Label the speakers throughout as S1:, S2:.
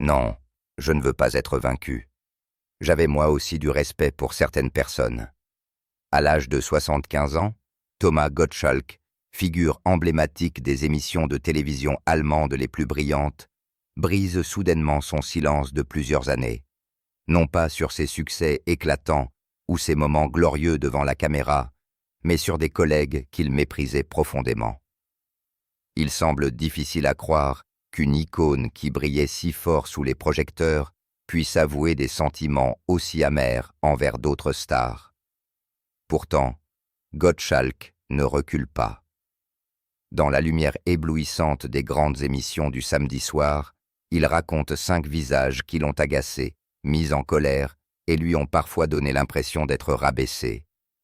S1: Non, je ne veux pas être vaincu. J'avais moi aussi du respect pour certaines personnes. À l'âge de 75 ans, Thomas Gottschalk, figure emblématique des émissions de télévision allemandes les plus brillantes, brise soudainement son silence de plusieurs années, non pas sur ses succès éclatants ou ses moments glorieux devant la caméra, mais sur des collègues qu'il méprisait profondément. Il semble difficile à croire qu'une icône qui brillait si fort sous les projecteurs puisse avouer des sentiments aussi amers envers d'autres stars. Pourtant, Gottschalk ne recule pas. Dans la lumière éblouissante des grandes émissions du samedi soir, il raconte 5 visages qui l'ont agacé, mis en colère et lui ont parfois donné l'impression d'être rabaissé.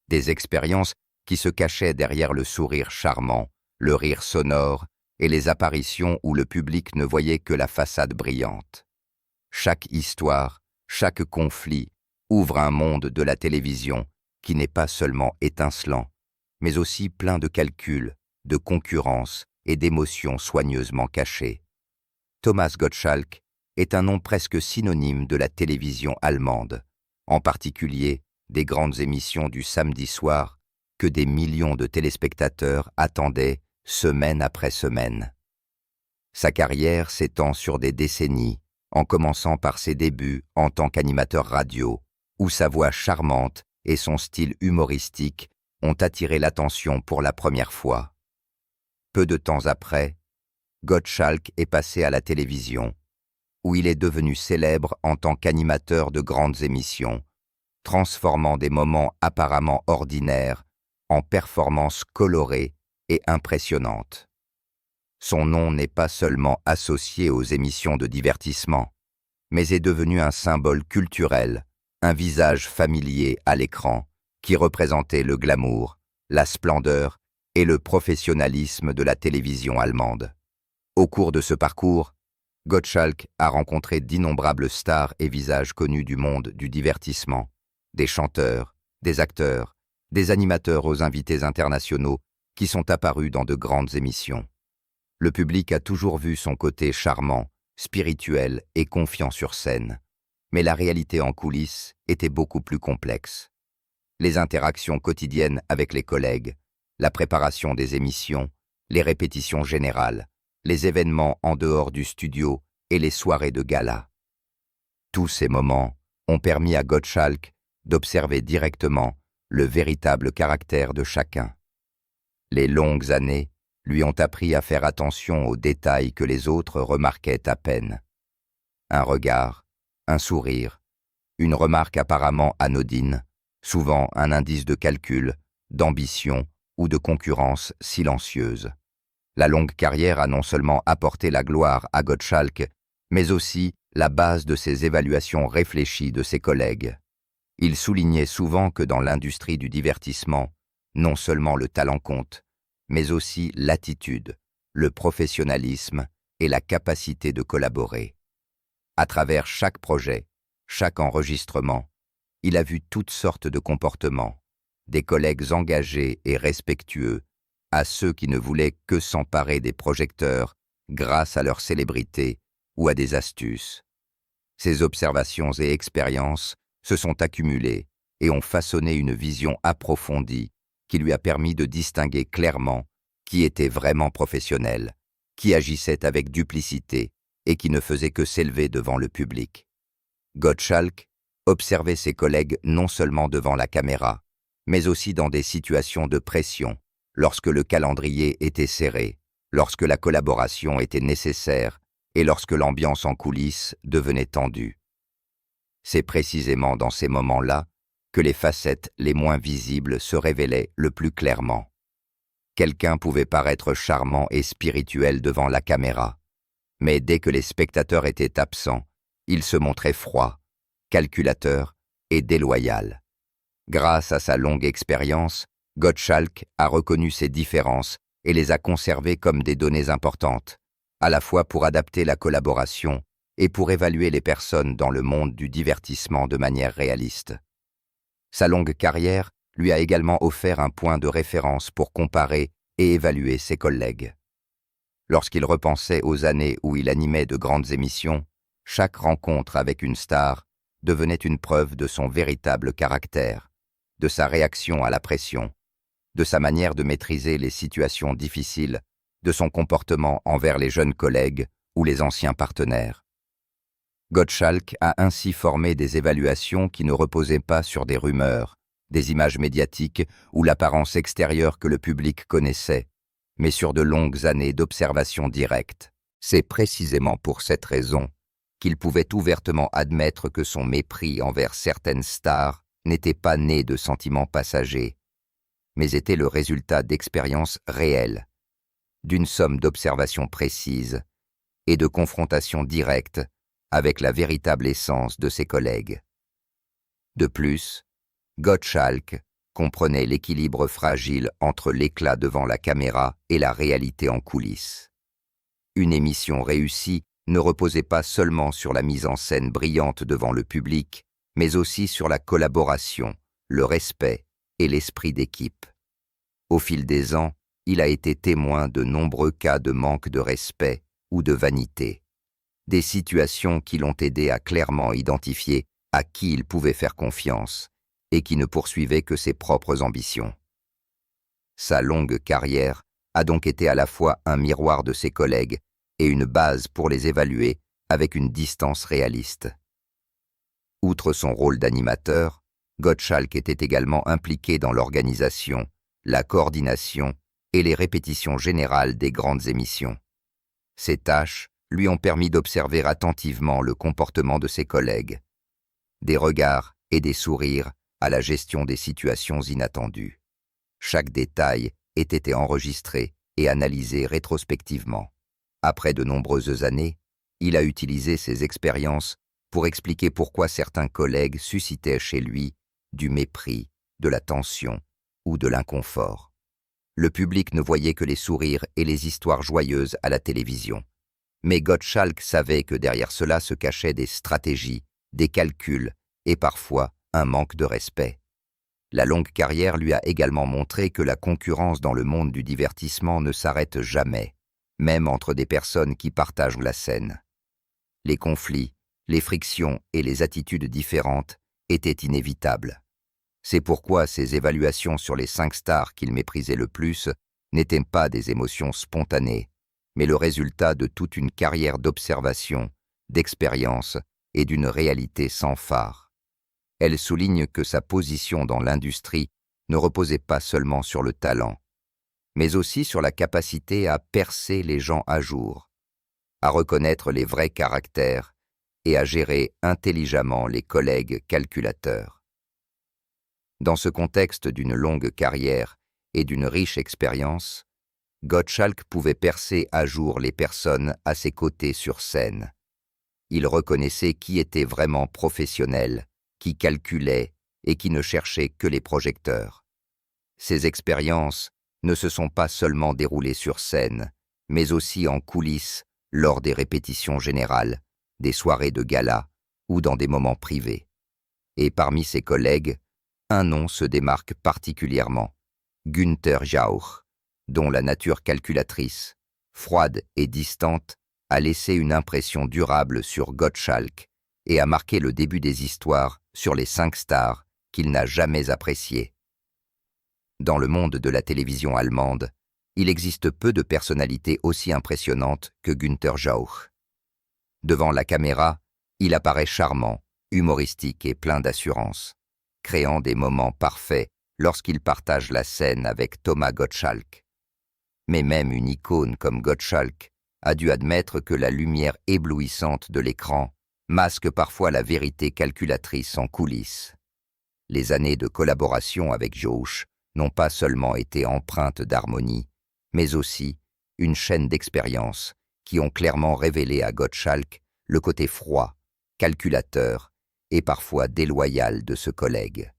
S1: Des expériences qui se cachaient derrière le sourire charmant, le rire sonore et les apparitions où le public ne voyait que la façade brillante. Chaque histoire, chaque conflit ouvre un monde de la télévision qui n'est pas seulement étincelant, mais aussi plein de calculs, de concurrence et d'émotions soigneusement cachées. Thomas Gottschalk est un nom presque synonyme de la télévision allemande, en particulier des grandes émissions du samedi soir que des millions de téléspectateurs attendaient semaine après semaine. Sa carrière s'étend sur des décennies, en commençant par ses débuts en tant qu'animateur radio, où sa voix charmante et son style humoristique ont attiré l'attention pour la première fois. Peu de temps après, Gottschalk est passé à la télévision, où il est devenu célèbre en tant qu'animateur de grandes émissions, transformant des moments apparemment ordinaires en performances colorées et impressionnantes. Son nom n'est pas seulement associé aux émissions de divertissement, mais est devenu un symbole culturel, un visage familier à l'écran qui représentait le glamour, la splendeur et le professionnalisme de la télévision allemande. Au cours de ce parcours, Gottschalk a rencontré d'innombrables stars et visages connus du monde du divertissement, des chanteurs, des acteurs, des animateurs aux invités internationaux qui sont apparus dans de grandes émissions. Le public a toujours vu son côté charmant, spirituel et confiant sur scène, mais la réalité en coulisses était beaucoup plus complexe. Les interactions quotidiennes avec les collègues, la préparation des émissions, les répétitions générales, les événements en dehors du studio et les soirées de gala. Tous ces moments ont permis à Gottschalk d'observer directement le véritable caractère de chacun. Les longues années lui ont appris à faire attention aux détails que les autres remarquaient à peine. Un regard, un sourire, une remarque apparemment anodine, souvent un indice de calcul, d'ambition ou de concurrence silencieuse. La longue carrière a non seulement apporté la gloire à Gottschalk, mais aussi la base de ses évaluations réfléchies de ses collègues. Il soulignait souvent que dans l'industrie du divertissement, non seulement le talent compte, mais aussi l'attitude, le professionnalisme et la capacité de collaborer. À travers chaque projet, chaque enregistrement, il a vu toutes sortes de comportements, des collègues engagés et respectueux, à ceux qui ne voulaient que s'emparer des projecteurs grâce à leur célébrité ou à des astuces. Ces observations et expériences se sont accumulées et ont façonné une vision approfondie qui lui a permis de distinguer clairement qui était vraiment professionnel, qui agissait avec duplicité et qui ne faisait que s'élever devant le public. Gottschalk observait ses collègues non seulement devant la caméra, mais aussi dans des situations de pression, lorsque le calendrier était serré, lorsque la collaboration était nécessaire et lorsque l'ambiance en coulisses devenait tendue. C'est précisément dans ces moments-là que les facettes les moins visibles se révélaient le plus clairement. Quelqu'un pouvait paraître charmant et spirituel devant la caméra, mais dès que les spectateurs étaient absents, il se montrait froid, calculateur et déloyal. Grâce à sa longue expérience, Gottschalk a reconnu ces différences et les a conservées comme des données importantes, à la fois pour adapter la collaboration et pour évaluer les personnes dans le monde du divertissement de manière réaliste. Sa longue carrière lui a également offert un point de référence pour comparer et évaluer ses collègues. Lorsqu'il repensait aux années où il animait de grandes émissions, Chaque rencontre avec une star devenait une preuve de son véritable caractère, de sa réaction à la pression, de sa manière de maîtriser les situations difficiles, de son comportement envers les jeunes collègues ou les anciens partenaires. Gottschalk a ainsi formé des évaluations qui ne reposaient pas sur des rumeurs, des images médiatiques ou l'apparence extérieure que le public connaissait, mais sur de longues années d'observation directe. C'est précisément pour cette raison qu'il pouvait ouvertement admettre que son mépris envers certaines stars n'était pas né de sentiments passagers, mais était le résultat d'expériences réelles, d'une somme d'observations précises et de confrontations directes avec la véritable essence de ses collègues. De plus, Gottschalk comprenait l'équilibre fragile entre l'éclat devant la caméra et la réalité en coulisses. Une émission réussie ne reposait pas seulement sur la mise en scène brillante devant le public, mais aussi sur la collaboration, le respect et l'esprit d'équipe. Au fil des ans, il a été témoin de nombreux cas de manque de respect ou de vanité. Des situations qui l'ont aidé à clairement identifier à qui il pouvait faire confiance et qui ne poursuivait que ses propres ambitions. Sa longue carrière a donc été à la fois un miroir de ses collègues et une base pour les évaluer avec une distance réaliste. Outre son rôle d'animateur, Gottschalk était également impliqué dans l'organisation, la coordination et les répétitions générales des grandes émissions. Ces tâches lui ont permis d'observer attentivement le comportement de ses collègues, des regards et des sourires à la gestion des situations inattendues. Chaque détail ait été enregistré et analysé rétrospectivement. Après de nombreuses années, il a utilisé ces expériences pour expliquer pourquoi certains collègues suscitaient chez lui du mépris, de la tension ou de l'inconfort. Le public ne voyait que les sourires et les histoires joyeuses à la télévision. Mais Gottschalk savait que derrière cela se cachaient des stratégies, des calculs et parfois un manque de respect. La longue carrière lui a également montré que la concurrence dans le monde du divertissement ne s'arrête jamais, même entre des personnes qui partagent la scène. Les conflits, les frictions et les attitudes différentes étaient inévitables. C'est pourquoi ses évaluations sur les 5 stars qu'il méprisait le plus n'étaient pas des émotions spontanées, mais le résultat de toute une carrière d'observation, d'expérience et d'une réalité sans phare. Elle souligne que sa position dans l'industrie ne reposait pas seulement sur le talent, mais aussi sur la capacité à percer les gens à jour, à reconnaître les vrais caractères et à gérer intelligemment les collègues calculateurs. Dans ce contexte d'une longue carrière et d'une riche expérience, Gottschalk pouvait percer à jour les personnes à ses côtés sur scène. Il reconnaissait qui était vraiment professionnel, qui calculait et qui ne cherchait que les projecteurs. Ces expériences ne se sont pas seulement déroulées sur scène, mais aussi en coulisses, lors des répétitions générales, des soirées de gala ou dans des moments privés. Et parmi ses collègues, un nom se démarque particulièrement, Günther Jauch, dont la nature calculatrice, froide et distante, a laissé une impression durable sur Gottschalk et a marqué le début des histoires sur les 5 stars qu'il n'a jamais appréciées. Dans le monde de la télévision allemande, il existe peu de personnalités aussi impressionnantes que Günther Jauch. Devant la caméra, il apparaît charmant, humoristique et plein d'assurance, créant des moments parfaits lorsqu'il partage la scène avec Thomas Gottschalk. Mais même une icône comme Gottschalk a dû admettre que la lumière éblouissante de l'écran masque parfois la vérité calculatrice en coulisses. Les années de collaboration avec Jauch n'ont pas seulement été empreintes d'harmonie, mais aussi une chaîne d'expériences qui ont clairement révélé à Gottschalk le côté froid, calculateur et parfois déloyal de ce collègue.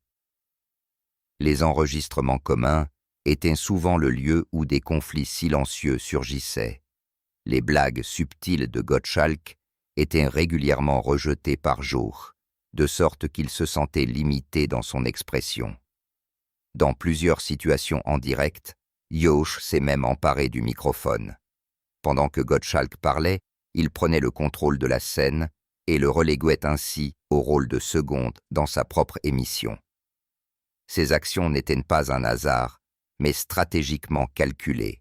S1: Les enregistrements communs étaient souvent le lieu où des conflits silencieux surgissaient. Les blagues subtiles de Gottschalk étaient régulièrement rejetées par Jauch, de sorte qu'il se sentait limité dans son expression. Dans plusieurs situations en direct, Jauch s'est même emparé du microphone. Pendant que Gottschalk parlait, il prenait le contrôle de la scène et le reléguait ainsi au rôle de seconde dans sa propre émission. Ces actions n'étaient pas un hasard, mais stratégiquement calculées.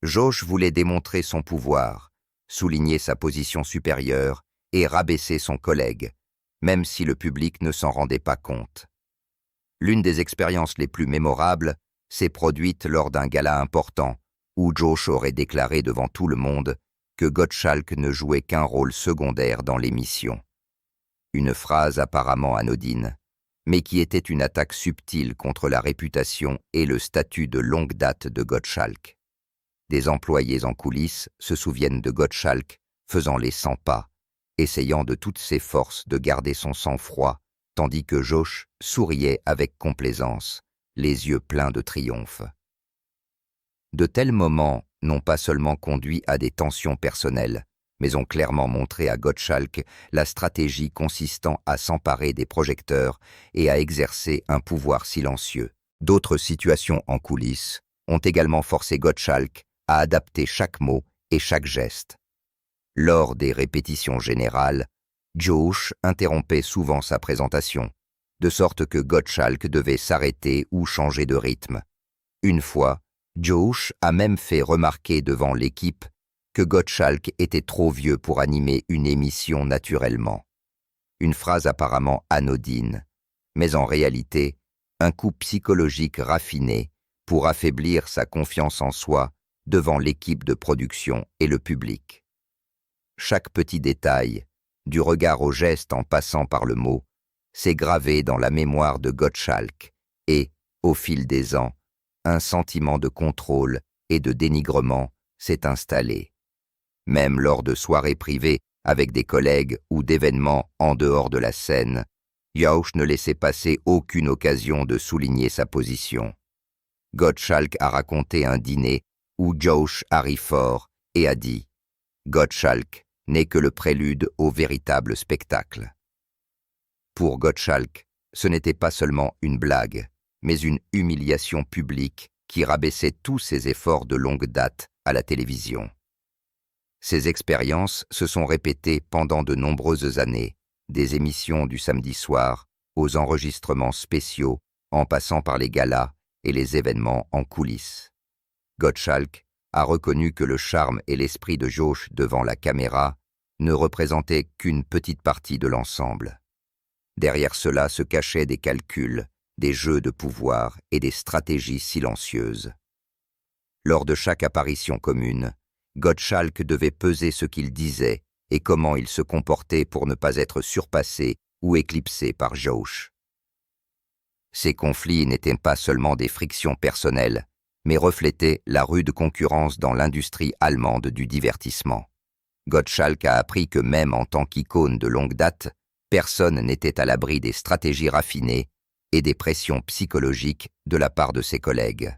S1: Josh voulait démontrer son pouvoir, souligner sa position supérieure et rabaisser son collègue, même si le public ne s'en rendait pas compte. L'une des expériences les plus mémorables s'est produite lors d'un gala important, où Josh aurait déclaré devant tout le monde que Gottschalk ne jouait qu'un rôle secondaire dans l'émission. Une phrase apparemment anodine, mais qui était une attaque subtile contre la réputation et le statut de longue date de Gottschalk. Des employés en coulisses se souviennent de Gottschalk faisant les 100 pas, essayant de toutes ses forces de garder son sang-froid, tandis que Josh souriait avec complaisance, les yeux pleins de triomphe. De tels moments n'ont pas seulement conduit à des tensions personnelles, mais ont clairement montré à Gottschalk la stratégie consistant à s'emparer des projecteurs et à exercer un pouvoir silencieux. D'autres situations en coulisses ont également forcé Gottschalk à adapter chaque mot et chaque geste. Lors des répétitions générales, Josh interrompait souvent sa présentation, de sorte que Gottschalk devait s'arrêter ou changer de rythme. Une fois, Josh a même fait remarquer devant l'équipe que Gottschalk était trop vieux pour animer une émission naturellement. Une phrase apparemment anodine, mais en réalité, un coup psychologique raffiné pour affaiblir sa confiance en soi devant l'équipe de production et le public. Chaque petit détail, du regard au geste en passant par le mot, s'est gravé dans la mémoire de Gottschalk et, au fil des ans, un sentiment de contrôle et de dénigrement s'est installé. Même lors de soirées privées avec des collègues ou d'événements en dehors de la scène, Josh ne laissait passer aucune occasion de souligner sa position. Gottschalk a raconté un dîner où Josh a ri fort et a dit « Gottschalk n'est que le prélude au véritable spectacle ». Pour Gottschalk, ce n'était pas seulement une blague, mais une humiliation publique qui rabaissait tous ses efforts de longue date à la télévision. Ces expériences se sont répétées pendant de nombreuses années, des émissions du samedi soir aux enregistrements spéciaux, en passant par les galas et les événements en coulisses. Gottschalk a reconnu que le charme et l'esprit de Josh devant la caméra ne représentaient qu'une petite partie de l'ensemble. Derrière cela se cachaient des calculs, des jeux de pouvoir et des stratégies silencieuses. Lors de chaque apparition commune, Gottschalk devait peser ce qu'il disait et comment il se comportait pour ne pas être surpassé ou éclipsé par Josh. Ces conflits n'étaient pas seulement des frictions personnelles, mais reflétaient la rude concurrence dans l'industrie allemande du divertissement. Gottschalk a appris que même en tant qu'icône de longue date, personne n'était à l'abri des stratégies raffinées et des pressions psychologiques de la part de ses collègues.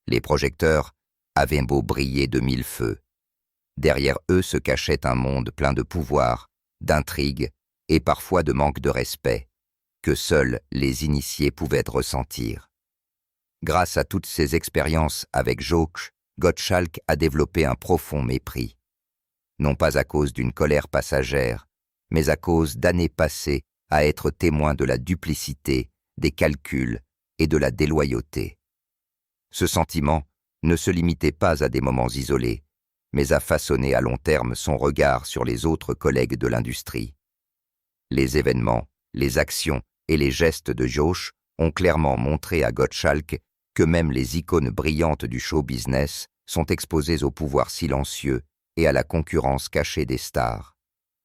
S1: Les projecteurs avaient beau briller de mille feux. Derrière eux se cachait un monde plein de pouvoir, d'intrigues et parfois de manque de respect, que seuls les initiés pouvaient ressentir. Grâce à toutes ces expériences avec Josh, Gottschalk a développé un profond mépris. Non pas à cause d'une colère passagère, mais à cause d'années passées à être témoin de la duplicité, des calculs et de la déloyauté. Ce sentiment ne se limitait pas à des moments isolés, mais a façonné à long terme son regard sur les autres collègues de l'industrie. Les événements, les actions et les gestes de Josh ont clairement montré à Gottschalk que même les icônes brillantes du show business sont exposées au pouvoir silencieux et à la concurrence cachée des stars.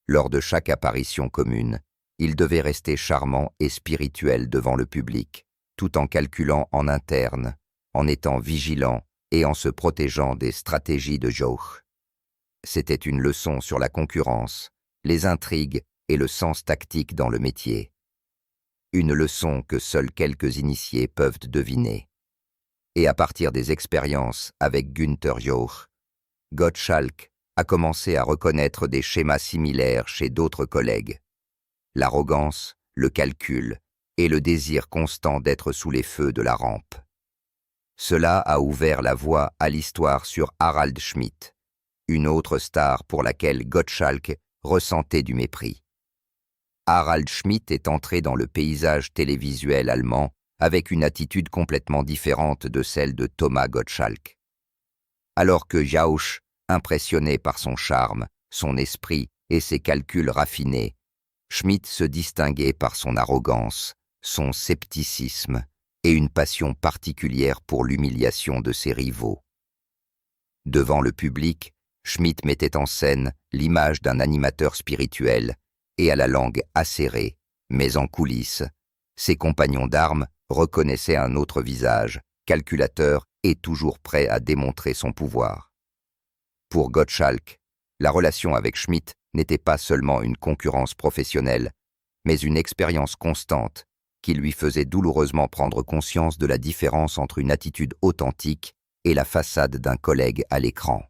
S1: Lors de chaque apparition commune, il devait rester charmant et spirituel devant le public, tout en calculant en interne, en étant vigilant et en se protégeant des stratégies de Josh. C'était une leçon sur la concurrence, les intrigues et le sens tactique dans le métier. Une leçon que seuls quelques initiés peuvent deviner. Et à partir des expériences avec Günther Joch, Gottschalk a commencé à reconnaître des schémas similaires chez d'autres collègues. L'arrogance, le calcul et le désir constant d'être sous les feux de la rampe. Cela a ouvert la voie à l'histoire sur Harald Schmidt, une autre star pour laquelle Gottschalk ressentait du mépris. Harald Schmidt est entré dans le paysage télévisuel allemand avec une attitude complètement différente de celle de Thomas Gottschalk. Alors que Jauch, impressionné par son charme, son esprit et ses calculs raffinés, Schmidt se distinguait par son arrogance, son scepticisme et une passion particulière pour l'humiliation de ses rivaux. Devant le public, Schmidt mettait en scène l'image d'un animateur spirituel et à la langue acérée, mais en coulisses, ses compagnons d'armes reconnaissaient un autre visage, calculateur et toujours prêt à démontrer son pouvoir. Pour Gottschalk, la relation avec Schmidt n'était pas seulement une concurrence professionnelle, mais une expérience constante qui lui faisait douloureusement prendre conscience de la différence entre une attitude authentique et la façade d'un collègue à l'écran.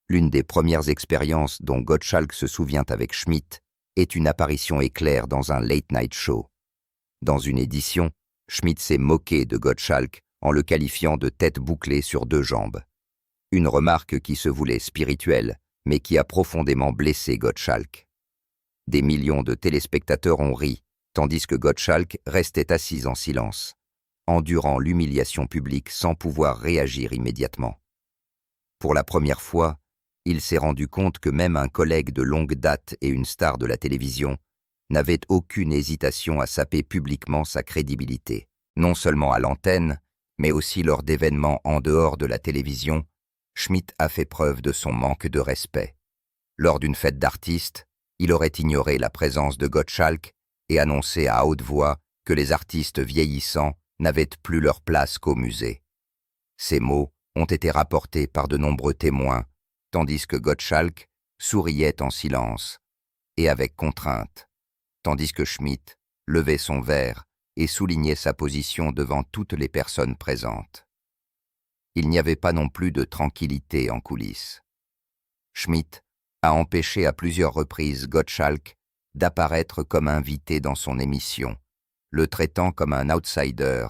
S1: L'une des premières expériences dont Gottschalk se souvient avec Schmidt est une apparition éclair dans un late-night show. Dans une édition, Schmidt s'est moqué de Gottschalk en le qualifiant de tête bouclée sur deux jambes. Une remarque qui se voulait spirituelle, mais qui a profondément blessé Gottschalk. Des millions de téléspectateurs ont ri, tandis que Gottschalk restait assis en silence, endurant l'humiliation publique sans pouvoir réagir immédiatement. Pour la première fois, il s'est rendu compte que même un collègue de longue date et une star de la télévision n'avait aucune hésitation à saper publiquement sa crédibilité, non seulement à l'antenne, mais aussi lors d'événements en dehors de la télévision. Schmidt a fait preuve de son manque de respect. Lors d'une fête d'artistes, il aurait ignoré la présence de Gottschalk et annoncé à haute voix que les artistes vieillissants n'avaient plus leur place qu'au musée. Ces mots ont été rapportés par de nombreux témoins, tandis que Gottschalk souriait en silence et avec contrainte, tandis que Schmidt levait son verre et soulignait sa position devant toutes les personnes présentes. Il n'y avait pas non plus de tranquillité en coulisses. Schmidt a empêché à plusieurs reprises Gottschalk d'apparaître comme invité dans son émission, le traitant comme un outsider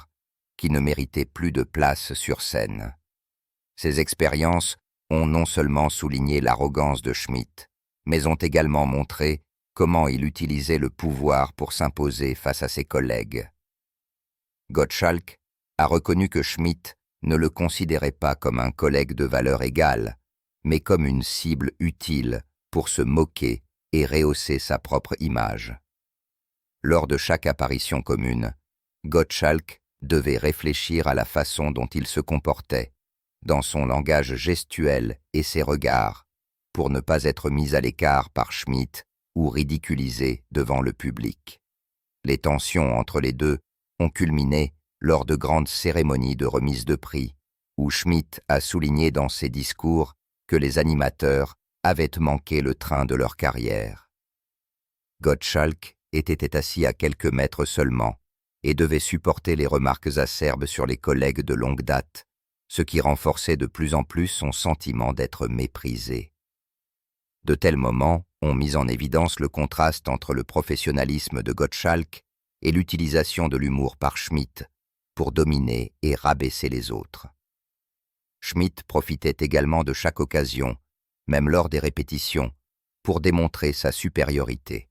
S1: qui ne méritait plus de place sur scène. Ces expériences ont non seulement souligné l'arrogance de Schmidt, mais ont également montré comment il utilisait le pouvoir pour s'imposer face à ses collègues. Gottschalk a reconnu que Schmidt ne le considérait pas comme un collègue de valeur égale, mais comme une cible utile pour se moquer et rehausser sa propre image. Lors de chaque apparition commune, Gottschalk devait réfléchir à la façon dont il se comportait, dans son langage gestuel et ses regards, pour ne pas être mis à l'écart par Schmidt ou ridiculisé devant le public. Les tensions entre les deux ont culminé lors de grandes cérémonies de remise de prix, où Schmidt a souligné dans ses discours que les animateurs avaient manqué le train de leur carrière. Gottschalk était assis à quelques mètres seulement et devait supporter les remarques acerbes sur les collègues de longue date, ce qui renforçait de plus en plus son sentiment d'être méprisé. De tels moments ont mis en évidence le contraste entre le professionnalisme de Gottschalk et l'utilisation de l'humour par Schmidt pour dominer et rabaisser les autres. Schmidt profitait également de chaque occasion, même lors des répétitions, pour démontrer sa supériorité.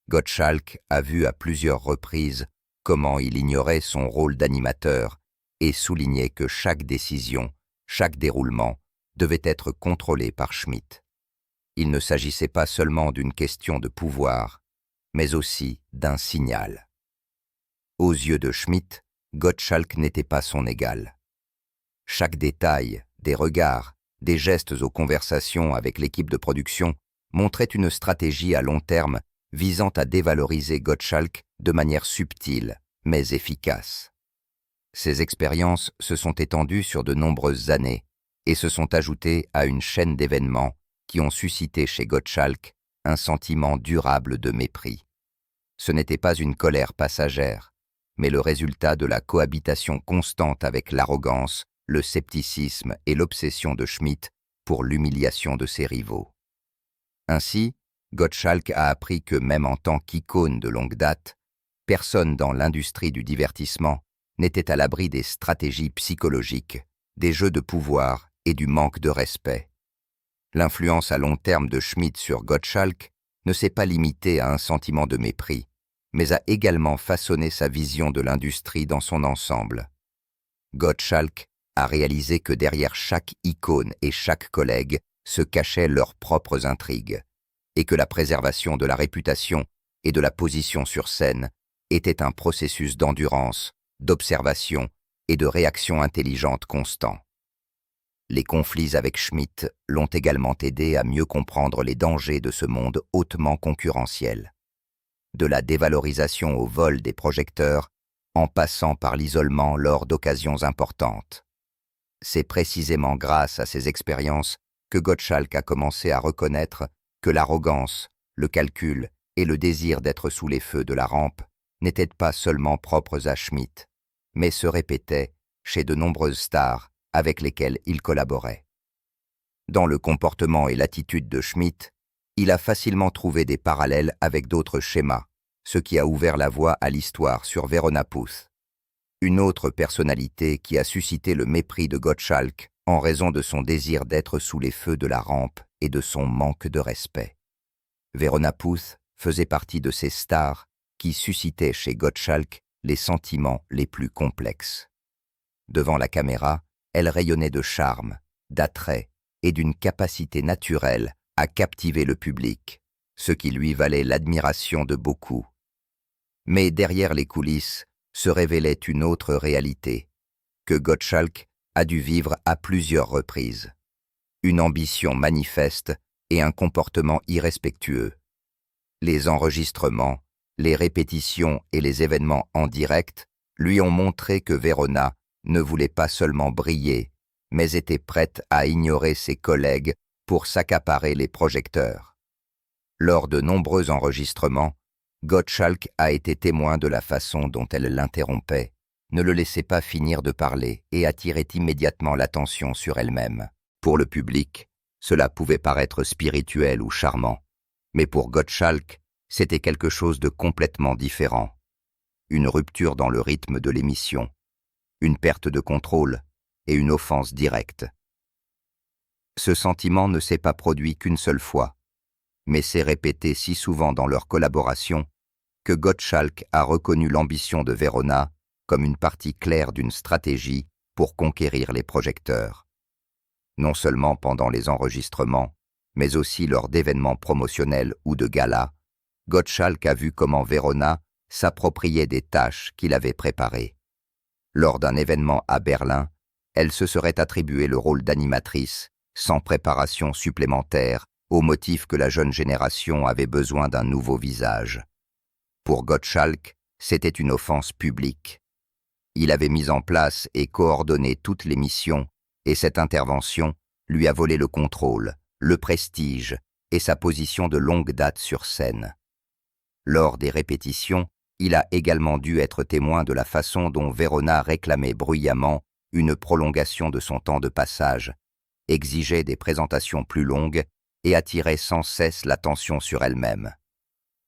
S1: Gottschalk a vu à plusieurs reprises comment il ignorait son rôle d'animateur et soulignait que chaque décision, chaque déroulement devait être contrôlé par Schmidt. Il ne s'agissait pas seulement d'une question de pouvoir, mais aussi d'un signal. Aux yeux de Schmidt, Gottschalk n'était pas son égal. Chaque détail, des regards, des gestes aux conversations avec l'équipe de production montrait une stratégie à long terme visant à dévaloriser Gottschalk de manière subtile, mais efficace. Ces expériences se sont étendues sur de nombreuses années et se sont ajoutées à une chaîne d'événements qui ont suscité chez Gottschalk un sentiment durable de mépris. Ce n'était pas une colère passagère, mais le résultat de la cohabitation constante avec l'arrogance, le scepticisme et l'obsession de Schmidt pour l'humiliation de ses rivaux. Ainsi, Gottschalk a appris que même en tant qu'icône de longue date, personne dans l'industrie du divertissement n'était à l'abri des stratégies psychologiques, des jeux de pouvoir et du manque de respect. L'influence à long terme de Schmidt sur Gottschalk ne s'est pas limité à un sentiment de mépris, mais a également façonné sa vision de l'industrie dans son ensemble. Gottschalk a réalisé que derrière chaque icône et chaque collègue se cachaient leurs propres intrigues, et que la préservation de la réputation et de la position sur scène était un processus d'endurance, d'observation et de réaction intelligente constant. Les conflits avec Schmidt l'ont également aidé à mieux comprendre les dangers de ce monde hautement concurrentiel. De la dévalorisation au vol des projecteurs, en passant par l'isolement lors d'occasions importantes. C'est précisément grâce à ces expériences que Gottschalk a commencé à reconnaître que l'arrogance, le calcul et le désir d'être sous les feux de la rampe n'étaient pas seulement propres à Schmidt, mais se répétaient chez de nombreuses stars avec lesquelles il collaborait. Dans le comportement et l'attitude de Schmidt, il a facilement trouvé des parallèles avec d'autres schémas, ce qui a ouvert la voie à l'histoire sur Verona Puth. Une autre personnalité qui a suscité le mépris de Gottschalk en raison de son désir d'être sous les feux de la rampe et de son manque de respect. Verona Puth faisait partie de ces stars qui suscitaient chez Gottschalk les sentiments les plus complexes. Devant la caméra, elle rayonnait de charme, d'attrait et d'une capacité naturelle à captiver le public, ce qui lui valait l'admiration de beaucoup. Mais derrière les coulisses se révélait une autre réalité, que Gottschalk a dû vivre à plusieurs reprises. Une ambition manifeste et un comportement irrespectueux. Les enregistrements, les répétitions et les événements en direct lui ont montré que Verona ne voulait pas seulement briller, mais était prête à ignorer ses collègues pour s'accaparer les projecteurs. Lors de nombreux enregistrements, Gottschalk a été témoin de la façon dont elle l'interrompait, ne le laissait pas finir de parler et attirait immédiatement l'attention sur elle-même. Pour le public, cela pouvait paraître spirituel ou charmant, mais pour Gottschalk, c'était quelque chose de complètement différent. Une rupture dans le rythme de l'émission, une perte de contrôle et une offense directe. Ce sentiment ne s'est pas produit qu'une seule fois, mais s'est répété si souvent dans leur collaboration que Gottschalk a reconnu l'ambition de Verona comme une partie claire d'une stratégie pour conquérir les projecteurs. Non seulement pendant les enregistrements, mais aussi lors d'événements promotionnels ou de galas, Gottschalk a vu comment Verona s'appropriait des tâches qu'il avait préparées. Lors d'un événement à Berlin, elle se serait attribué le rôle d'animatrice, sans préparation supplémentaire, au motif que la jeune génération avait besoin d'un nouveau visage. Pour Gottschalk, c'était une offense publique. Il avait mis en place et coordonné toutes les missions, et cette intervention lui a volé le contrôle, le prestige et sa position de longue date sur scène. Lors des répétitions, il a également dû être témoin de la façon dont Verona réclamait bruyamment une prolongation de son temps de passage, exigeait des présentations plus longues et attirait sans cesse l'attention sur elle-même.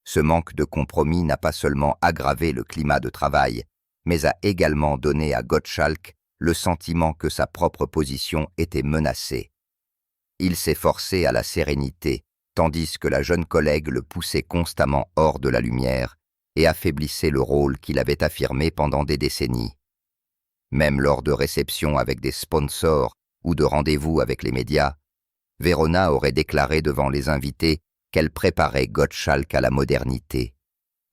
S1: Ce manque de compromis n'a pas seulement aggravé le climat de travail, mais a également donné à Gottschalk le sentiment que sa propre position était menacée. Il s'est forcé à la sérénité, tandis que la jeune collègue le poussait constamment hors de la lumière et affaiblissait le rôle qu'il avait affirmé pendant des décennies. Même lors de réceptions avec des sponsors ou de rendez-vous avec les médias, Verona aurait déclaré devant les invités qu'elle préparait Gottschalk à la modernité,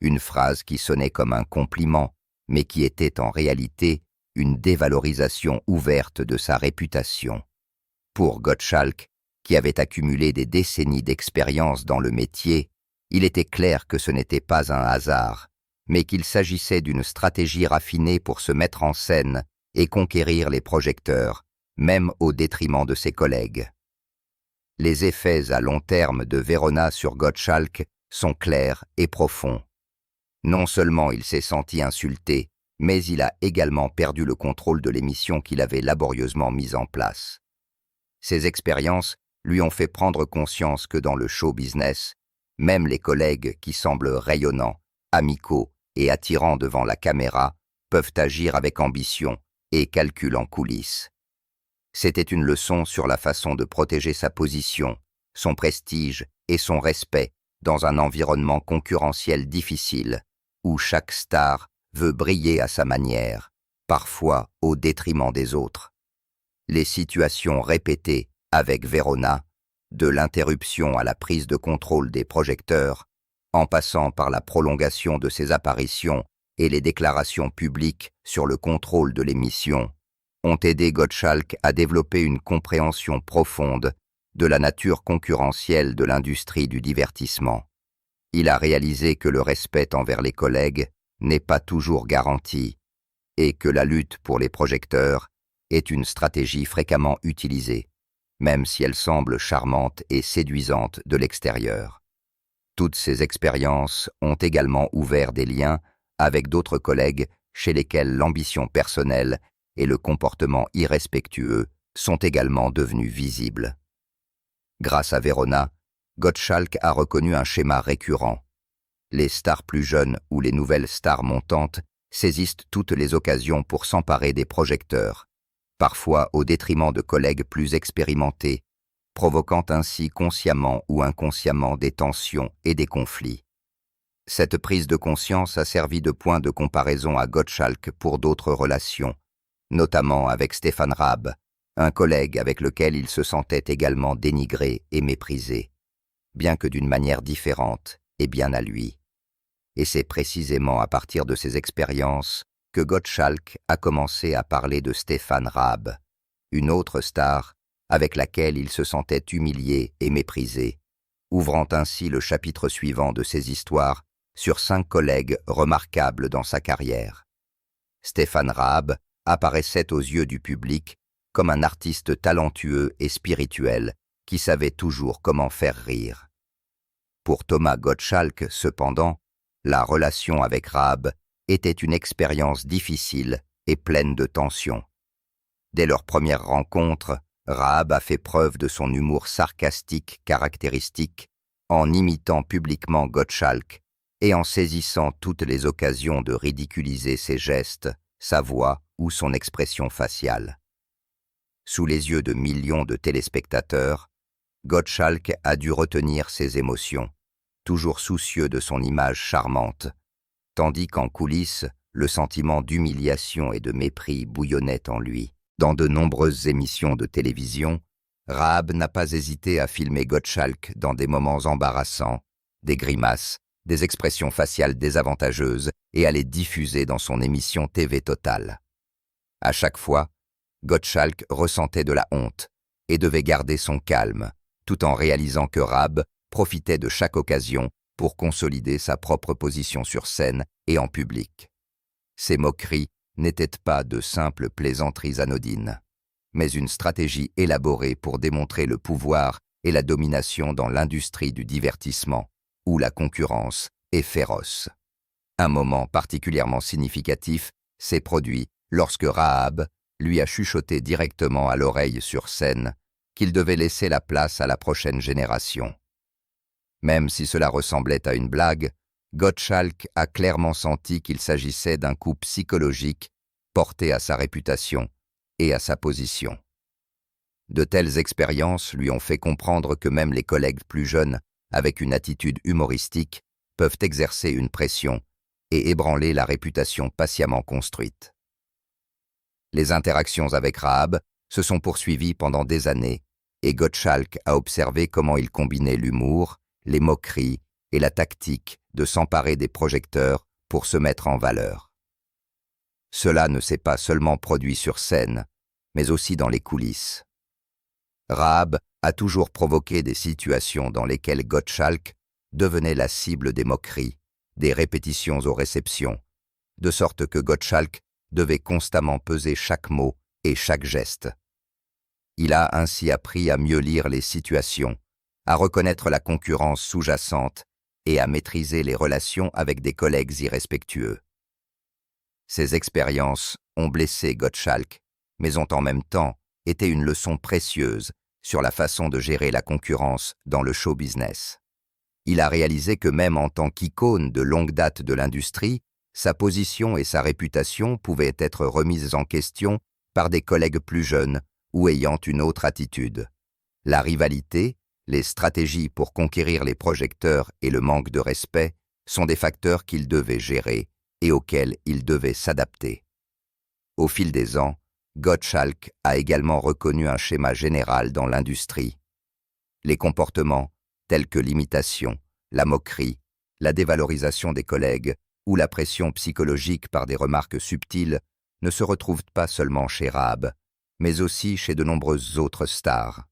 S1: une phrase qui sonnait comme un compliment, mais qui était en réalité une dévalorisation ouverte de sa réputation. Pour Gottschalk, qui avait accumulé des décennies d'expérience dans le métier, il était clair que ce n'était pas un hasard, mais qu'il s'agissait d'une stratégie raffinée pour se mettre en scène et conquérir les projecteurs, même au détriment de ses collègues. Les effets à long terme de Verona sur Gottschalk sont clairs et profonds. Non seulement il s'est senti insulté, mais il a également perdu le contrôle de l'émission qu'il avait laborieusement mise en place. Ces expériences lui ont fait prendre conscience que dans le show business, même les collègues qui semblent rayonnants, amicaux et attirants devant la caméra peuvent agir avec ambition et calcul en coulisses. C'était une leçon sur la façon de protéger sa position, son prestige et son respect dans un environnement concurrentiel difficile, où chaque star veut briller à sa manière, parfois au détriment des autres. Les situations répétées avec Verona, de l'interruption à la prise de contrôle des projecteurs, en passant par la prolongation de ses apparitions et les déclarations publiques sur le contrôle de l'émission, ont aidé Gottschalk à développer une compréhension profonde de la nature concurrentielle de l'industrie du divertissement. Il a réalisé que le respect envers les collègues n'est pas toujours garanti et que la lutte pour les projecteurs est une stratégie fréquemment utilisée, même si elle semble charmante et séduisante de l'extérieur. Toutes ces expériences ont également ouvert des liens avec d'autres collègues chez lesquels l'ambition personnelle et le comportement irrespectueux sont également devenus visibles. Grâce à Verona, Gottschalk a reconnu un schéma récurrent. Les stars plus jeunes ou les nouvelles stars montantes saisissent toutes les occasions pour s'emparer des projecteurs, parfois au détriment de collègues plus expérimentés, provoquant ainsi consciemment ou inconsciemment des tensions et des conflits. Cette prise de conscience a servi de point de comparaison à Gottschalk pour d'autres relations, notamment avec Stefan Raab, un collègue avec lequel il se sentait également dénigré et méprisé, bien que d'une manière différente et bien à lui. Et c'est précisément à partir de ces expériences que Gottschalk a commencé à parler de Stefan Raab, une autre star avec laquelle il se sentait humilié et méprisé, ouvrant ainsi le chapitre suivant de ses histoires sur 5 collègues remarquables dans sa carrière. Stefan Raab apparaissait aux yeux du public comme un artiste talentueux et spirituel qui savait toujours comment faire rire. Pour Thomas Gottschalk, cependant, la relation avec Raab était une expérience difficile et pleine de tensions. Dès leur première rencontre, Raab a fait preuve de son humour sarcastique caractéristique en imitant publiquement Gottschalk et en saisissant toutes les occasions de ridiculiser ses gestes, sa voix ou son expression faciale. Sous les yeux de millions de téléspectateurs, Gottschalk a dû retenir ses émotions, toujours soucieux de son image charmante, tandis qu'en coulisses, le sentiment d'humiliation et de mépris bouillonnait en lui. Dans de nombreuses émissions de télévision, Raab n'a pas hésité à filmer Gottschalk dans des moments embarrassants, des grimaces, des expressions faciales désavantageuses et à les diffuser dans son émission TV Total. À chaque fois, Gottschalk ressentait de la honte et devait garder son calme, tout en réalisant que Raab profitait de chaque occasion pour consolider sa propre position sur scène et en public. Ces moqueries n'étaient pas de simples plaisanteries anodines, mais une stratégie élaborée pour démontrer le pouvoir et la domination dans l'industrie du divertissement, où la concurrence est féroce. Un moment particulièrement significatif s'est produit lorsque Raab lui a chuchoté directement à l'oreille sur scène qu'il devait laisser la place à la prochaine génération. Même si cela ressemblait à une blague, Gottschalk a clairement senti qu'il s'agissait d'un coup psychologique porté à sa réputation et à sa position. De telles expériences lui ont fait comprendre que même les collègues plus jeunes, avec une attitude humoristique, peuvent exercer une pression et ébranler la réputation patiemment construite. Les interactions avec Raab se sont poursuivies pendant des années et Gottschalk a observé comment il combinait l'humour, les moqueries et la tactique de s'emparer des projecteurs pour se mettre en valeur. Cela ne s'est pas seulement produit sur scène, mais aussi dans les coulisses. Raab a toujours provoqué des situations dans lesquelles Gottschalk devenait la cible des moqueries, des répétitions aux réceptions, de sorte que Gottschalk devait constamment peser chaque mot et chaque geste. Il a ainsi appris à mieux lire les situations, à reconnaître la concurrence sous-jacente et à maîtriser les relations avec des collègues irrespectueux. Ces expériences ont blessé Gottschalk, mais ont en même temps été une leçon précieuse sur la façon de gérer la concurrence dans le show business. Il a réalisé que même en tant qu'icône de longue date de l'industrie, sa position et sa réputation pouvaient être remises en question par des collègues plus jeunes ou ayant une autre attitude. La rivalité, Les stratégies pour conquérir les projecteurs et le manque de respect sont des facteurs qu'il devait gérer et auxquels il devait s'adapter. Au fil des ans, Gottschalk a également reconnu un schéma général dans l'industrie. Les comportements, tels que l'imitation, la moquerie, la dévalorisation des collègues ou la pression psychologique par des remarques subtiles, ne se retrouvent pas seulement chez Rahab, mais aussi chez de nombreuses autres stars.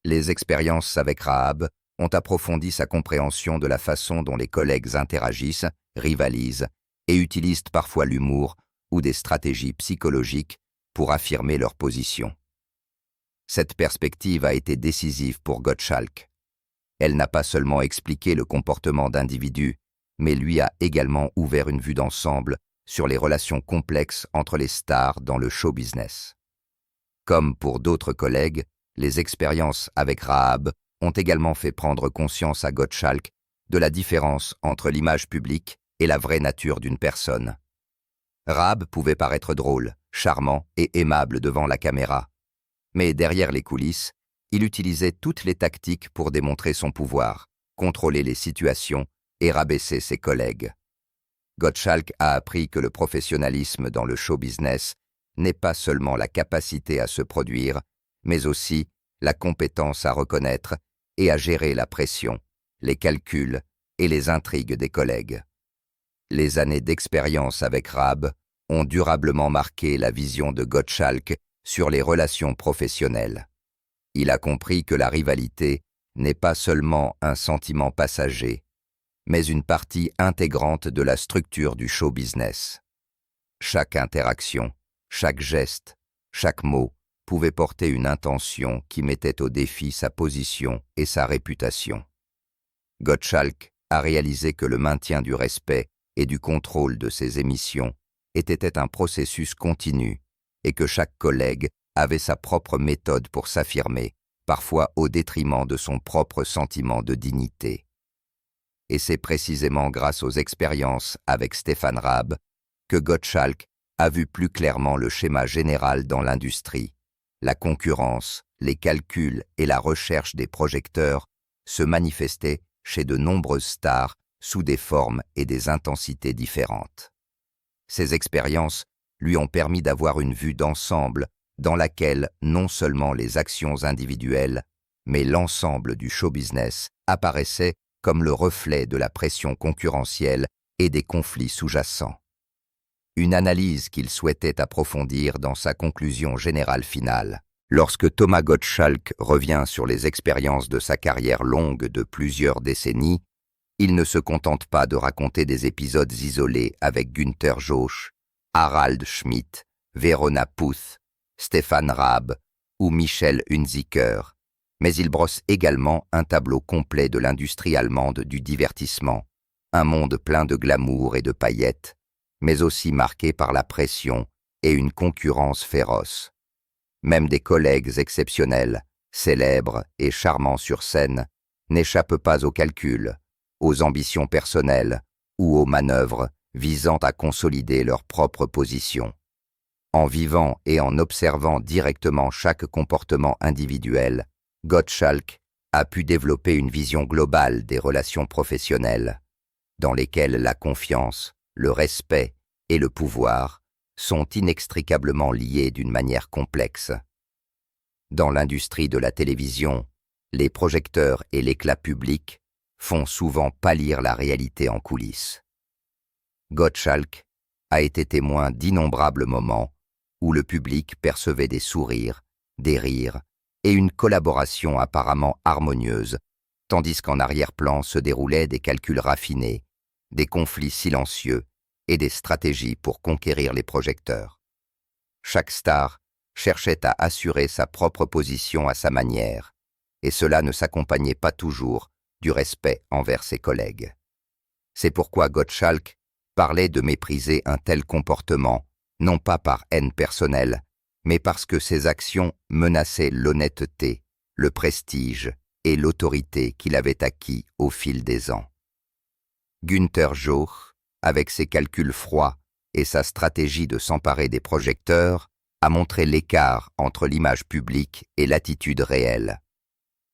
S1: Les expériences avec Rahab ont approfondi sa compréhension de la façon dont les collègues interagissent, rivalisent et utilisent parfois l'humour ou des stratégies psychologiques pour affirmer leur position. Cette perspective a été décisive pour Gottschalk. Elle n'a pas seulement expliqué le comportement d'individus, mais lui a également ouvert une vue d'ensemble sur les relations complexes entre les stars dans le show business. Comme pour d'autres collègues, les expériences avec Rahab ont également fait prendre conscience à Gottschalk de la différence entre l'image publique et la vraie nature d'une personne. Rahab pouvait paraître drôle, charmant et aimable devant la caméra, mais derrière les coulisses, il utilisait toutes les tactiques pour démontrer son pouvoir, contrôler les situations et rabaisser ses collègues. Gottschalk a appris que le professionnalisme dans le show business n'est pas seulement la capacité à se produire, mais aussi la compétence à reconnaître et à gérer la pression, les calculs et les intrigues des collègues. Les années d'expérience avec Rahab ont durablement marqué la vision de Gottschalk sur les relations professionnelles. Il a compris que la rivalité n'est pas seulement un sentiment passager, mais une partie intégrante de la structure du show business. Chaque interaction, chaque geste, chaque mot pouvait porter une intention qui mettait au défi sa position et sa réputation. Gottschalk a réalisé que le maintien du respect et du contrôle de ses émissions était un processus continu et que chaque collègue avait sa propre méthode pour s'affirmer, parfois au détriment de son propre sentiment de dignité. Et c'est précisément grâce aux expériences avec Stefan Raab que Gottschalk a vu plus clairement le schéma général dans l'industrie. La concurrence, les calculs et la recherche des projecteurs se manifestaient chez de nombreuses stars sous des formes et des intensités différentes. Ces expériences lui ont permis d'avoir une vue d'ensemble dans laquelle non seulement les actions individuelles, mais l'ensemble du show business apparaissait comme le reflet de la pression concurrentielle et des conflits sous-jacents. Une analyse qu'il souhaitait approfondir dans sa conclusion générale finale. Lorsque Thomas Gottschalk revient sur les expériences de sa carrière longue de plusieurs décennies, il ne se contente pas de raconter des épisodes isolés avec Günther Jauch, Harald Schmidt, Verona Puth, Stefan Raab ou Michel Hunziker, mais il brosse également un tableau complet de l'industrie allemande du divertissement, un monde plein de glamour et de paillettes, mais aussi marqué par la pression et une concurrence féroce. Même des collègues exceptionnels, célèbres et charmants sur scène, n'échappent pas aux calculs, aux ambitions personnelles ou aux manœuvres visant à consolider leur propre position. En vivant et en observant directement chaque comportement individuel, Gottschalk a pu développer une vision globale des relations professionnelles, dans lesquelles la confiance, le respect et le pouvoir sont inextricablement liés d'une manière complexe. Dans l'industrie de la télévision, les projecteurs et l'éclat public font souvent pâlir la réalité en coulisses. Gottschalk a été témoin d'innombrables moments où le public percevait des sourires, des rires et une collaboration apparemment harmonieuse, tandis qu'en arrière-plan se déroulaient des calculs raffinés, des conflits silencieux et des stratégies pour conquérir les projecteurs. Chaque star cherchait à assurer sa propre position à sa manière, et cela ne s'accompagnait pas toujours du respect envers ses collègues. C'est pourquoi Gottschalk parlait de mépriser un tel comportement, non pas par haine personnelle, mais parce que ses actions menaçaient l'honnêteté, le prestige et l'autorité qu'il avait acquis au fil des ans. Günther Jauch, avec ses calculs froids et sa stratégie de s'emparer des projecteurs, a montré l'écart entre l'image publique et l'attitude réelle.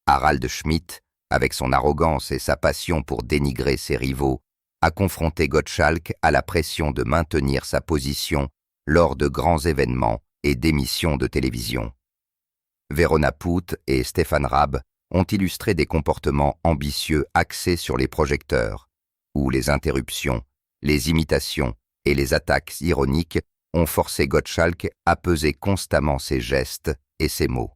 S1: Harald Schmidt, avec son arrogance et sa passion pour dénigrer ses rivaux, a confronté Gottschalk à la pression de maintenir sa position lors de grands événements et d'émissions de télévision. Verona Put et Stefan Raab ont illustré des comportements ambitieux axés sur les projecteurs, où les interruptions, les imitations et les attaques ironiques ont forcé Gottschalk à peser constamment ses gestes et ses mots.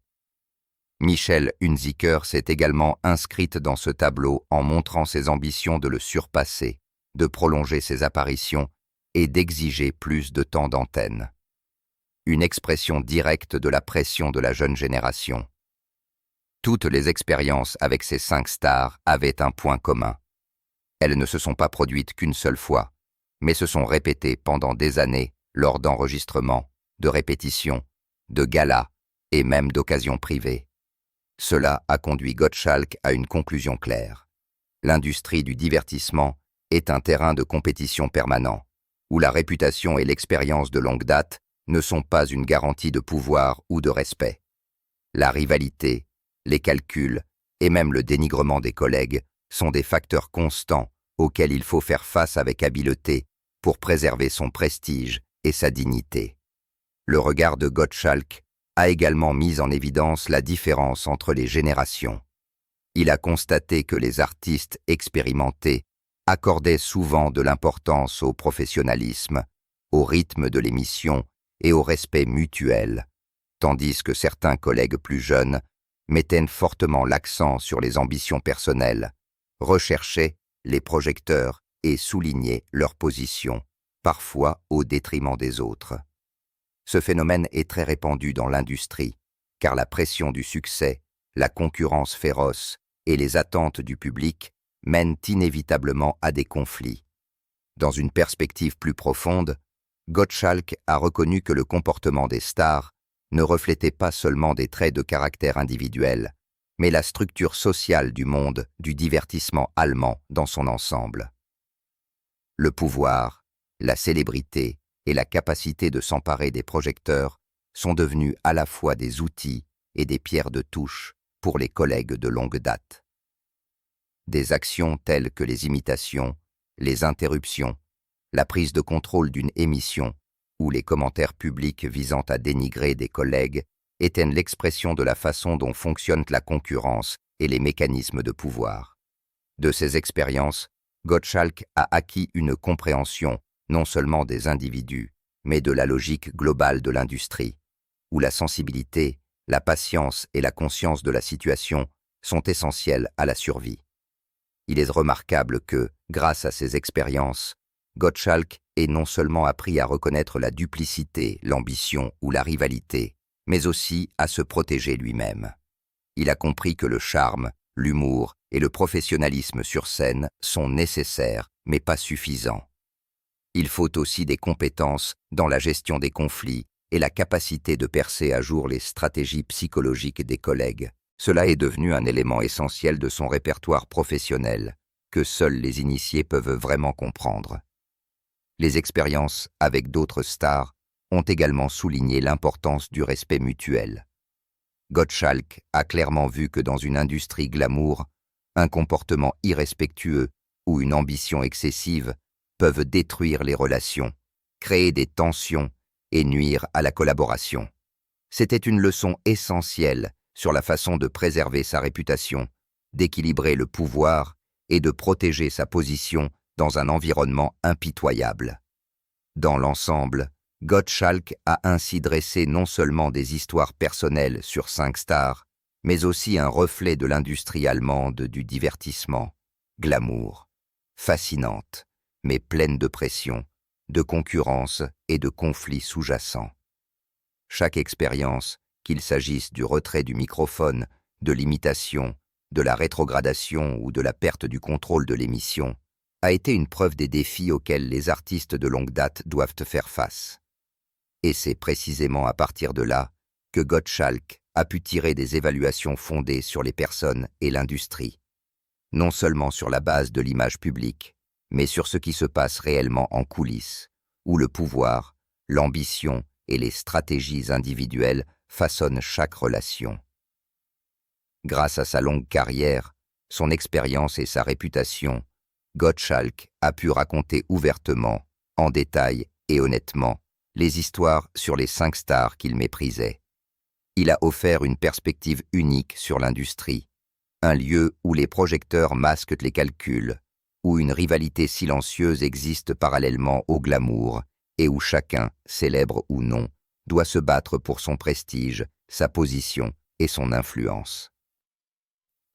S1: Michelle Hunziker s'est également inscrite dans ce tableau en montrant ses ambitions de le surpasser, de prolonger ses apparitions et d'exiger plus de temps d'antenne. Une expression directe de la pression de la jeune génération. Toutes les expériences avec ces 5 stars avaient un point commun. Elles ne se sont pas produites qu'une seule fois, mais se sont répétées pendant des années lors d'enregistrements, de répétitions, de galas et même d'occasions privées. Cela a conduit Gottschalk à une conclusion claire. L'industrie du divertissement est un terrain de compétition permanent, où la réputation et l'expérience de longue date ne sont pas une garantie de pouvoir ou de respect. La rivalité, les calculs et même le dénigrement des collègues sont des facteurs constants auxquels il faut faire face avec habileté pour préserver son prestige et sa dignité. Le regard de Gottschalk a également mis en évidence la différence entre les générations. Il a constaté que les artistes expérimentés accordaient souvent de l'importance au professionnalisme, au rythme de l'émission et au respect mutuel, tandis que certains collègues plus jeunes mettaient fortement l'accent sur les ambitions personnelles, recherchaient les projecteurs et soulignaient leur position, parfois au détriment des autres. Ce phénomène est très répandu dans l'industrie, car la pression du succès, la concurrence féroce et les attentes du public mènent inévitablement à des conflits. Dans une perspective plus profonde, Gottschalk a reconnu que le comportement des stars ne reflétait pas seulement des traits de caractère individuels, mais la structure sociale du monde du divertissement allemand dans son ensemble. Le pouvoir, la célébrité et la capacité de s'emparer des projecteurs sont devenus à la fois des outils et des pierres de touche pour les collègues de longue date. Des actions telles que les imitations, les interruptions, la prise de contrôle d'une émission ou les commentaires publics visant à dénigrer des collègues étaient l'expression de la façon dont fonctionne la concurrence et les mécanismes de pouvoir. De ces expériences, Gottschalk a acquis une compréhension non seulement des individus, mais de la logique globale de l'industrie, où la sensibilité, la patience et la conscience de la situation sont essentielles à la survie. Il est remarquable que, grâce à ces expériences, Gottschalk ait non seulement appris à reconnaître la duplicité, l'ambition ou la rivalité, mais aussi à se protéger lui-même. Il a compris que le charme, l'humour et le professionnalisme sur scène sont nécessaires, mais pas suffisants. Il faut aussi des compétences dans la gestion des conflits et la capacité de percer à jour les stratégies psychologiques des collègues. Cela est devenu un élément essentiel de son répertoire professionnel, que seuls les initiés peuvent vraiment comprendre. Les expériences avec d'autres stars ont également souligné l'importance du respect mutuel. Gottschalk a clairement vu que dans une industrie glamour, un comportement irrespectueux ou une ambition excessive peuvent détruire les relations, créer des tensions et nuire à la collaboration. C'était une leçon essentielle sur la façon de préserver sa réputation, d'équilibrer le pouvoir et de protéger sa position dans un environnement impitoyable. Dans l'ensemble, Gottschalk a ainsi dressé non seulement des histoires personnelles sur 5 stars, mais aussi un reflet de l'industrie allemande du divertissement, glamour, fascinante, mais pleine de pression, de concurrence et de conflits sous-jacents. Chaque expérience, qu'il s'agisse du retrait du microphone, de l'imitation, de la rétrogradation ou de la perte du contrôle de l'émission, a été une preuve des défis auxquels les artistes de longue date doivent faire face. Et c'est précisément à partir de là que Gottschalk a pu tirer des évaluations fondées sur les personnes et l'industrie, non seulement sur la base de l'image publique, mais sur ce qui se passe réellement en coulisses, où le pouvoir, l'ambition et les stratégies individuelles façonnent chaque relation. Grâce à sa longue carrière, son expérience et sa réputation, Gottschalk a pu raconter ouvertement, en détail et honnêtement, les histoires sur les 5 stars qu'il méprisait. Il a offert une perspective unique sur l'industrie, un lieu où les projecteurs masquent les calculs, où une rivalité silencieuse existe parallèlement au glamour et où chacun, célèbre ou non, doit se battre pour son prestige, sa position et son influence.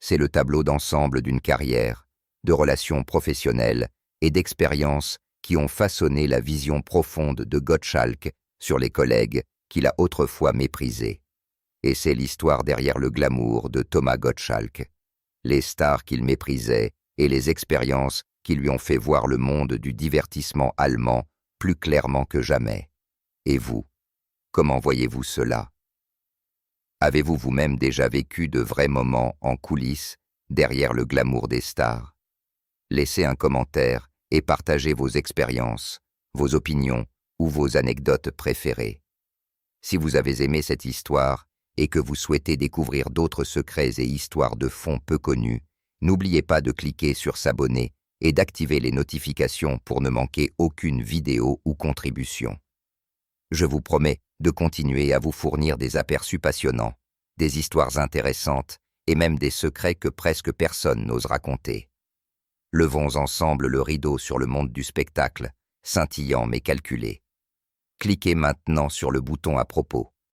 S1: C'est le tableau d'ensemble d'une carrière, de relations professionnelles et d'expériences qui ont façonné la vision profonde de Gottschalk sur les collègues qu'il a autrefois méprisés. Et c'est l'histoire derrière le glamour de Thomas Gottschalk, les stars qu'il méprisait et les expériences qui lui ont fait voir le monde du divertissement allemand plus clairement que jamais. Et vous, comment voyez-vous cela? Avez-vous vous-même déjà vécu de vrais moments en coulisses, derrière le glamour des stars? Laissez un commentaire et partagez vos expériences, vos opinions ou vos anecdotes préférées. Si vous avez aimé cette histoire et que vous souhaitez découvrir d'autres secrets et histoires de fond peu connus, n'oubliez pas de cliquer sur s'abonner et d'activer les notifications pour ne manquer aucune vidéo ou contribution. Je vous promets de continuer à vous fournir des aperçus passionnants, des histoires intéressantes et même des secrets que presque personne n'ose raconter. Levons ensemble le rideau sur le monde du spectacle, scintillant mais calculé. Cliquez maintenant sur le bouton à propos.